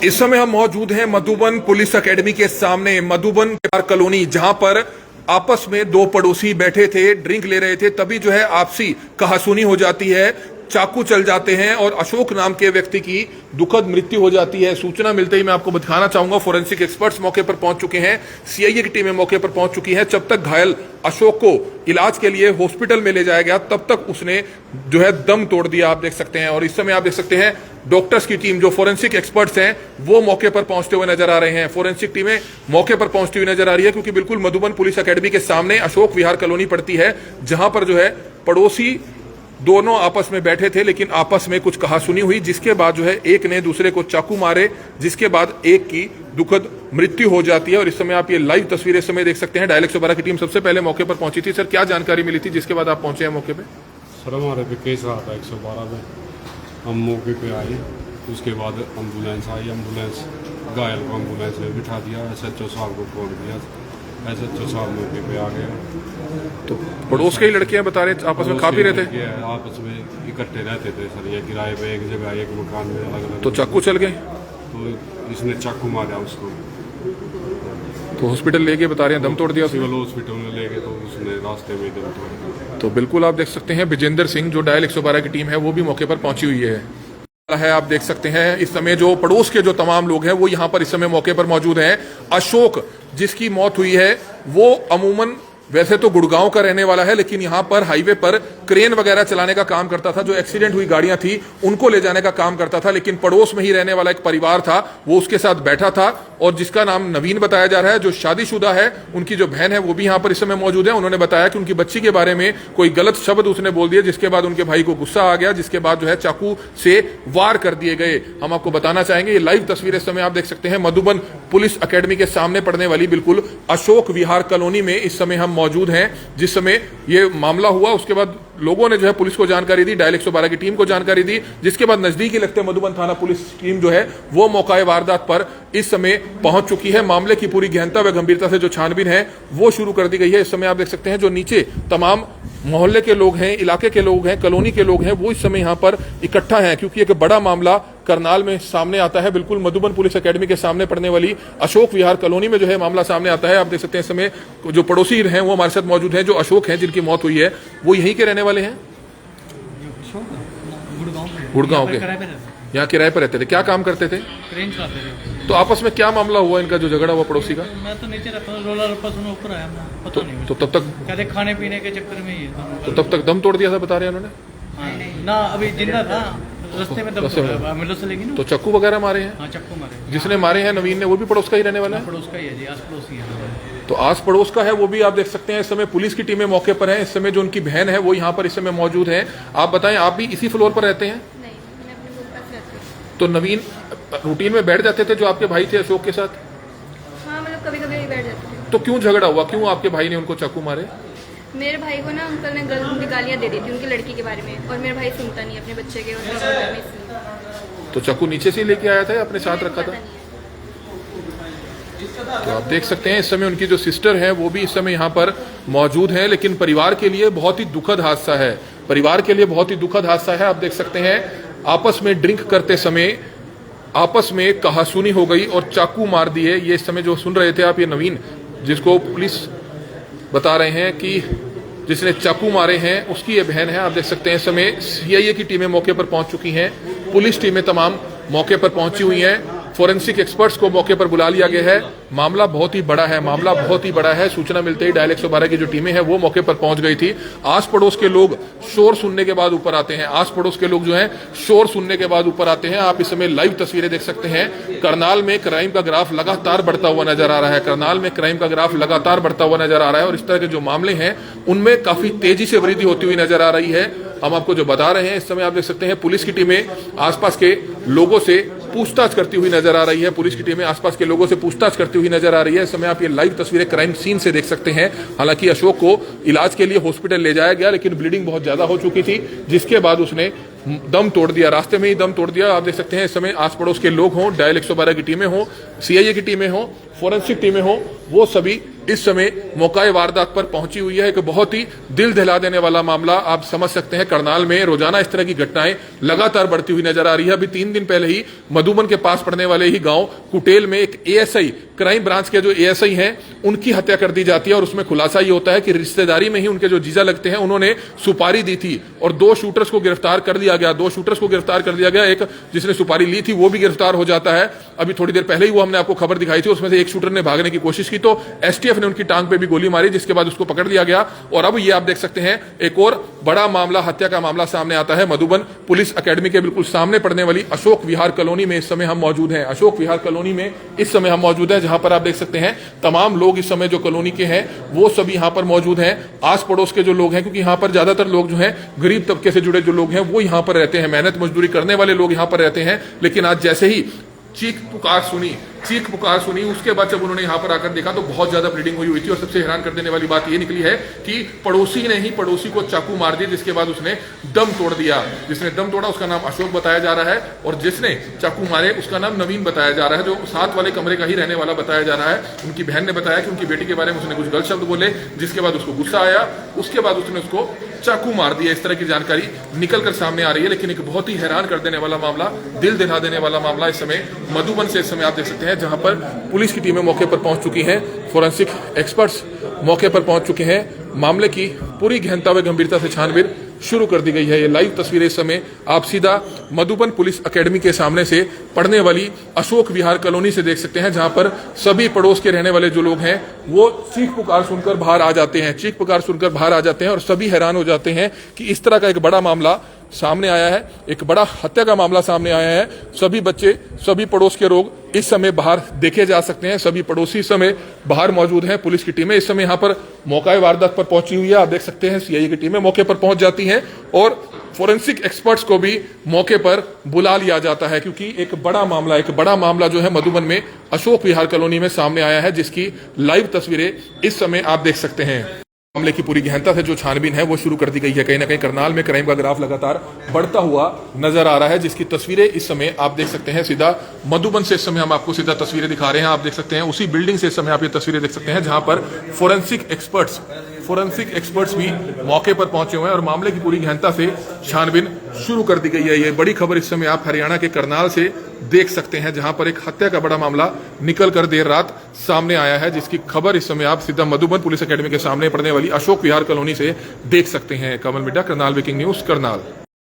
इस समय हम मौजूद हैं मधुबन पुलिस एकेडमी के सामने, मधुबन कॉलोनी, जहां पर आपस में दो पड़ोसी बैठे थे, ड्रिंक ले रहे थे, तभी जो है आपसी कहासुनी हो जाती है, चाकू चल जाते हैं और अशोक नाम के व्यक्ति की दुखद मृत्यु हो जाती है। सूचना मिलते ही मैं आपको दिखाना चाहूंगा, फोरेंसिक एक्सपर्ट्स मौके पर पहुंच चुके हैं, सीआईए की टीमें मौके पर पहुंच चुकी हैं। जब तक घायल अशोक को इलाज के लिए हॉस्पिटल में ले जाया गया, तब तक उसने जो है दम तोड़ दिया, आप देख सकते हैं। और इस समय आप देख सकते हैं डॉक्टर्स की टीम, जो फोरेंसिक एक्सपर्ट्स हैं, वो मौके पर पहुंचते हुए नजर आ रहे हैं। फोरेंसिक टीमें मौके पर पहुंचती हुई नजर आ रही है, क्योंकि बिल्कुल मधुबन पुलिस एकेडमी के सामने अशोक विहार कॉलोनी पड़ती है, जहां पर जो है पड़ोसी दोनों आपस में बैठे थे, लेकिन आपस में कुछ कहासुनी हुई, जिसके बाद जो है एक ने दूसरे को चाकू मारे, जिसके बाद एक की दुखद मृत्यु हो जाती है। और इस समय आप ये लाइव तस्वीरें इस समय देख सकते हैं। डायल 112 की टीम सबसे पहले मौके पर पहुंची थी। सर, क्या जानकारी मिली थी जिसके बाद आप पहुंचे हैं मौके पे? सर, हमारे पे केस रहा था 112 में, हम मौके पे आए, उसके बाद एम्बुलेंस आई, एम्बुलेंस घायल को एम्बुलेंस में बिठा दिया, SHO साहब को फोन दिया, SHO साहब मौके पे आ गए। तो पड़ोस के ही लड़कियां बता रहे आपस में खा पी रहे थे, आपस में इकट्ठे रहते थे सर, ये किराए पे एक जगह एक मकान में अलग अलग। तो चाकू चल गए, तो इसने चाकू मारा उसको, तो हॉस्पिटल लेके बता रहे हैं दम तोड़ दिया, सिविल हॉस्पिटल में ले गए, तो उसने रास्ते में दम तोड़ दिया। तो बिल्कुल आप देख सकते हैं विजेंद्र सिंह, जो डायल 112 की टीम है, वो भी मौके पर पहुंची हुई है। आप देख सकते हैं इस समय जो पड़ोस के जो तमाम लोग हैं वो यहाँ पर इस समय मौके पर मौजूद हैं। अशोक, जिसकी मौत हुई है, वो अमूमन वैसे तो गुड़गांव का रहने वाला है, लेकिन यहाँ पर हाईवे पर क्रेन वगैरह चलाने का काम करता था। जो एक्सीडेंट हुई गाड़ियां थी उनको ले जाने का काम करता था, लेकिन पड़ोस में ही रहने वाला एक परिवार था, वो उसके साथ बैठा था, और जिसका नाम नवीन बताया जा रहा है, जो शादीशुदा है, उनकी जो बहन है वो भी यहाँ पर इस समय मौजूद है। उन्होंने बताया कि उनकी बच्ची के बारे में कोई गलत शब्द उसने बोल दिया, जिसके बाद उनके भाई को गुस्सा आ गया, जिसके बाद जो है चाकू से वार कर दिए गए। हम आपको बताना चाहेंगे, ये लाइव तस्वीरें इस समय आप देख सकते हैं मधुबन पुलिस एकेडमी के सामने पड़ने वाली बिल्कुल अशोक विहार कॉलोनी में इस समय हम मौजूद हैं। जिस समय ये मामला हुआ, उसके बाद लोगों ने जो है पुलिस को जानकारी दी, डायल 112 की टीम को जानकारी दी, जिसके बाद नजदीकी लगते मधुबन थाना पुलिस टीम जो है वो मौका वारदात पर इस समय पहुंच चुकी है। मामले की पूरी गहनता व गंभीरता से जो छानबीन है वो शुरू कर दी गई है। इस समय आप देख सकते हैं जो नीचे तमाम मोहल्ले के लोग हैं, इलाके के लोग हैं, कॉलोनी के लोग हैं, वो इस समय यहाँ पर इकट्ठा हैं, क्योंकि एक बड़ा मामला करनाल में सामने आता है। बिल्कुल मधुबन पुलिस एकेडमी के सामने पड़ने वाली अशोक विहार कॉलोनी में जो है मामला सामने आता है। आप देख सकते हैं इस समय जो पड़ोसी हैं वो हमारे साथ मौजूद हैं। जो अशोक हैं, जिनकी मौत हुई है, वो यहीं के रहने वाले हैं, गुड़गांव के, यहाँ किराए पर रहते थे। क्या काम करते थे? ट्रेन चलाते थे। तो आपस में क्या मामला हुआ इनका, जो झगड़ा हुआ पड़ोसी का? मैं तो नीचे रहता हूँ, रोला रप्पा सुनो, ऊपर आया मैं, पता नहीं। तो तब तक कहते खाने पीने के चक्कर में ही, तो तब तक दम तोड़ दिया था, बता रहे हैं उन्होंने। ना अभी जिंदा था, रास्ते में दम तोड़ा, मिलो से लेगी ना। तो चाकू वगैरह मारे हैं? हाँ, चक्कू मारे। जिसने मारे हैं नवीन ने, वो भी पड़ोस का ही रहने वाला है? पड़ोस का ही है जी, आस पड़ोस ही है। तो आस पड़ोस का है, वो भी आप देख सकते हैं। इस समय पुलिस की टीमें मौके पर हैं। इस समय जो उनकी बहन है वो यहाँ पर इस समय मौजूद है। आप बताएं, आप भी इसी फ्लोर पर रहते हैं? तो नवीन रूटीन में बैठ जाते थे जो आपके भाई थे अशोक के साथ? हाँ, मतलब कभी कभी बैठ जाते थे। तो क्यों झगड़ा हुआ, क्यों आपके भाई ने उनको चाकू मारे? मेरे भाई को ना अंकल ने गलत गालियां दे दी थी उनकी लड़की के बारे में, और मेरा भाई सुनता नहीं अपने बच्चे के, और तो चाकू नीचे से लेके आया था या अपने साथ रखा था? तो आप देख सकते हैं इस समय उनकी जो सिस्टर है वो भी इस समय यहाँ पर मौजूद है। लेकिन परिवार के लिए बहुत ही दुखद हादसा है, परिवार के लिए बहुत ही दुखद हादसा है। आप देख सकते हैं आपस में ड्रिंक करते समय आपस में कहासुनी हो गई और चाकू मार दिए। ये इस समय जो सुन रहे थे आप, ये नवीन, जिसको पुलिस बता रहे हैं कि जिसने चाकू मारे हैं, उसकी ये बहन है। आप देख सकते हैं इस समय सीआईए की टीमें मौके पर पहुंच चुकी हैं, पुलिस टीमें तमाम मौके पर पहुंची हुई हैं, फोरेंसिक एक्सपर्ट्स को मौके पर बुला लिया गया है। मामला बहुत ही बड़ा है, मामला बहुत ही बड़ा है। सूचना मिलते ही डायल 112 की जो टीमें हैं वो मौके पर पहुंच गई थी। आस पड़ोस के लोग शोर सुनने के बाद ऊपर आते हैं, आस पड़ोस के लोग जो हैं शोर सुनने के बाद ऊपर आते हैं। आप इस समय लाइव तस्वीरें देख सकते हैं। करनाल में क्राइम का ग्राफ लगातार बढ़ता हुआ नजर आ रहा है, करनाल में क्राइम का ग्राफ लगातार बढ़ता हुआ नजर आ रहा है, और इस तरह के जो मामले हैं उनमें काफी तेजी से वृद्धि होती हुई नजर आ रही है। हम आपको जो बता रहे हैं, इस समय आप देख सकते हैं पुलिस की टीमें आसपास के लोगों से पूछताछ करती हुई नजर आ रही है, पुलिस की टीमें आसपास के लोगों से पूछताछ करती हुई नजर आ रही है। इस समय आप ये लाइव तस्वीरें क्राइम सीन से देख सकते हैं। हालांकि अशोक को इलाज के लिए हॉस्पिटल ले जाया गया, लेकिन ब्लीडिंग बहुत ज्यादा हो चुकी थी, जिसके बाद उसने दम तोड़ दिया, रास्ते में ही दम तोड़ दिया। आप देख सकते हैं इस समय आस पड़ोस के लोग हों, डायल 112 की टीमें हों, सीआईए की टीमें हों, फोरेंसिक टीमें हों, वो सभी इस समय मौका वारदात पर पहुंची हुई है। एक बहुत ही दिल दहला देने वाला मामला आप समझ सकते हैं। करनाल में रोजाना इस तरह की घटनाएं लगातार बढ़ती हुई नजर आ रही है। अभी 3 दिन पहले ही मधुबन के पास पड़ने वाले ही गांव कुटेल में एक एएसआई, क्राइम ब्रांच के जो एएसआई हैं, उनकी हत्या कर दी जाती है और उसमें खुलासा ये होता है कि रिश्तेदारी में ही उनके जो जीजा लगते हैं उन्होंने सुपारी दी थी और 2 शूटर्स को गिरफ्तार कर लिया गया। 2 शूटर्स को गिरफ्तार कर दिया गया। एक जिसने सुपारी ली थी वो भी गिरफ्तार हो जाता है। अभी थोड़ी देर पहले ही वो हमने आपको खबर दिखाई थी, उसमें से एक शूटर ने भागने की कोशिश की तो एसटीएफ ने उनकी टांग पे भी गोली मारी, जिसके बाद उसको पकड़ लिया गया। और अब ये आप देख सकते हैं एक और बड़ा मामला, हत्या का मामला सामने आता है। मधुबन पुलिस एकेडमी के बिल्कुल सामने पड़ने वाली अशोक विहार कॉलोनी में इस समय हम मौजूद हैं। अशोक विहार कॉलोनी में इस समय हम मौजूद हैं, जहां पर आप देख सकते हैं तमाम लोग इस समय जो कॉलोनी के हैं वो सभी यहां पर मौजूद हैं। आस पड़ोस के जो लोग हैं, क्योंकि यहां पर ज्यादातर लोग जो हैं गरीब तबके से जुड़े जो लोग हैं वो यहां पर रहते हैं, मेहनत मजदूरी करने वाले लोग यहां पर रहते हैं। लेकिन आज जैसे ही चीख पुकार सुनी उसके बाद जब उन्होंने यहां पर आकर देखा तो बहुत ज्यादा ब्लीडिंग हुई थी। और सबसे हैरान कर देने वाली बात यह निकली है कि पड़ोसी ने ही पड़ोसी को चाकू मार दिया, जिसके बाद उसने दम तोड़ दिया। जिसने दम तोड़ा उसका नाम अशोक बताया जा रहा है और जिसने चाकू मारे उसका नाम नवीन बताया जा रहा है, जो साथ वाले कमरे का ही रहने वाला बताया जा रहा है। उनकी बहन ने बताया कि उनकी बेटी के बारे में उसने कुछ गलत शब्द बोले, जिसके बाद उसको गुस्सा आया, उसके बाद उसने उसको चाकू मार दिया। इस तरह की जानकारी निकल कर सामने आ रही है। लेकिन एक बहुत ही हैरान कर देने वाला मामला, दिल दहला देने वाला मामला इस समय मधुबन से इस समय आप देख सकते हैं, जहां पर पुलिस की टीमें मौके पर पहुंच चुकी हैं, फोरेंसिक एक्सपर्ट्स मौके पर पहुंच चुके हैं। मामले की पूरी गहनता व गंभीरता से छानबीन शुरू कर दी गई है। ये लाइव तस्वीरें इस समय आप सीधा मधुबन पुलिस एकेडमी के सामने से पड़ने वाली अशोक विहार कॉलोनी से देख सकते हैं, जहां पर सभी पड़ोस के रहने वाले जो लोग हैं वो चीख पुकार सुनकर बाहर आ जाते हैं और सभी हैरान हो जाते हैं कि इस तरह का एक बड़ा मामला सामने आया है, एक बड़ा हत्या का मामला सामने आया है। सभी बच्चे, सभी पड़ोस के लोग इस समय बाहर देखे जा सकते हैं, सभी पड़ोसी इस समय बाहर मौजूद हैं। पुलिस की टीमें इस समय यहां पर मौका वारदात पर पहुंची हुई है। आप देख सकते हैं सीआईए की टीमें मौके पर पहुंच जाती हैं और फोरेंसिक एक्सपर्ट्स को भी मौके पर बुला लिया जाता है, क्योंकि एक बड़ा मामला जो है मधुबन में अशोक विहार कॉलोनी में सामने आया है, जिसकी लाइव तस्वीरें इस समय आप देख सकते हैं। मामले की पूरी गहनता से जो छानबीन है वो शुरू कर दी गई है। कहीं ना कहीं करनाल में क्राइम का ग्राफ लगातार बढ़ता हुआ नजर आ रहा है, जिसकी तस्वीरें इस समय आप देख सकते हैं। सीधा मधुबन से इस समय हम आपको सीधा तस्वीरें दिखा रहे हैं। आप देख सकते हैं उसी बिल्डिंग से इस समय आप ये तस्वीरें देख सकते हैं, जहां पर फोरेंसिक एक्सपर्ट्स भी मौके पर पहुंचे हुए हैं और मामले की पूरी गहनता से छानबीन शुरू कर दी गई है। ये बड़ी खबर इस समय आप हरियाणा के करनाल से देख सकते हैं, जहां पर एक हत्या का बड़ा मामला निकल कर देर रात सामने आया है, जिसकी खबर इस समय आप सीधा मधुबन पुलिस एकेडमी के सामने पड़ने वाली अशोक विहार कॉलोनी से देख सकते हैं। कमल मिड्डा, करनाल ब्रेकिंग न्यूज, करनाल।